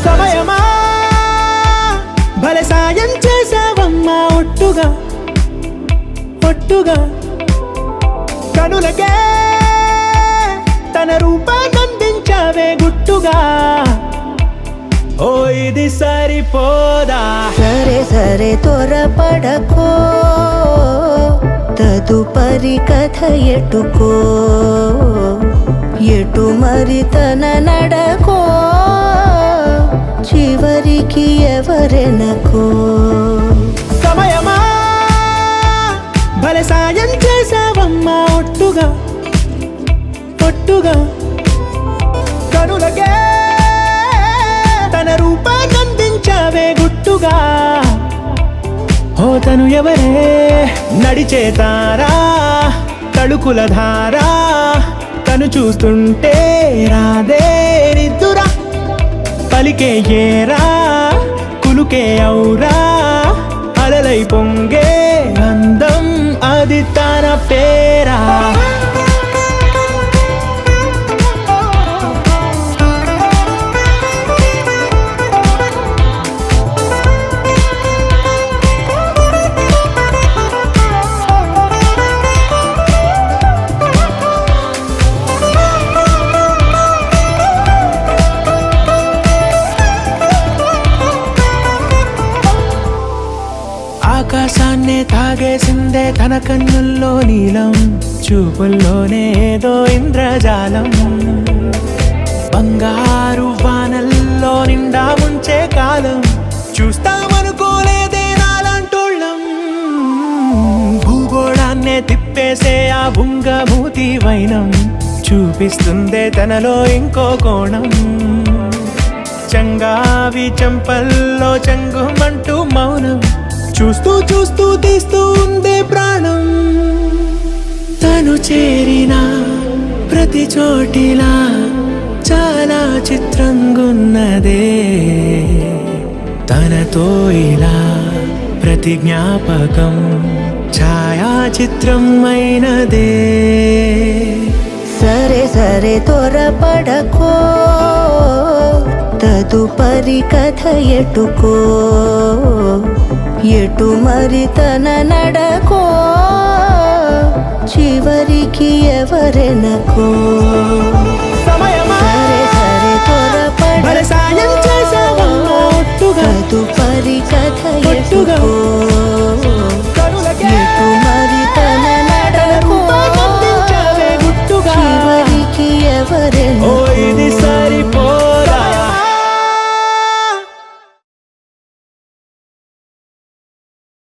సమయమా భలే సాయం చేసావమ్మా ఒట్టుగా ఒట్టుగా కనులకే తన రూపాన్నందించావే గుట్టుగా ఓ ఇది సరిపోదా సరే సరే త్వరపడకో తదుపరి కథ ఎటుకో ఎటు మరి తన నడకో చివరికి ఎవరెనకో సమయమా భలే సాయం చేసావమ్మా ఒట్టుగా ఒట్టుగా కనులకే తన రూపాన్నందించావే గుట్టుగా ఓ తను ఎవరే నడిచే తారా తళుకుల ధారా తను చూస్తుంటే రాదే నిద్దురా పలికే ఏరా కులుకే ఔరా అలలై పొంగే అందం అది తన పేరా ఆకాశాన్నే తాగేసిందే తన కన్నుల్లో నీలం చూపుల్లోనే ఏదో ఇంద్రజాలం బంగారు వానల్లో నిండా ముంచే కాలం చూస్తామనుకోలేదే నాలాంటోళ్ళం భూగోళాన్నే తిప్పేసే ఆ బుంగమూతి వైనం చూపిస్తుందే తనలో ఇంకో కోణం చంగావి చెంపల్లో చంగుమంటూ మౌనం చూస్తూ చూస్తూ తీస్తూ ఉందే ప్రాణం తను చేరిన ప్రతి చోటిలా చాలా చిత్రంగున్నదే తనతో ఇలా ప్రతి జ్ఞాపకం ఛాయాచిత్రం అయినదే సరే సరే త్వరపడకో తదుపరి కథ ఎటుకో ఎటు మరి తన నడకో చివరికి ఎవరెనకో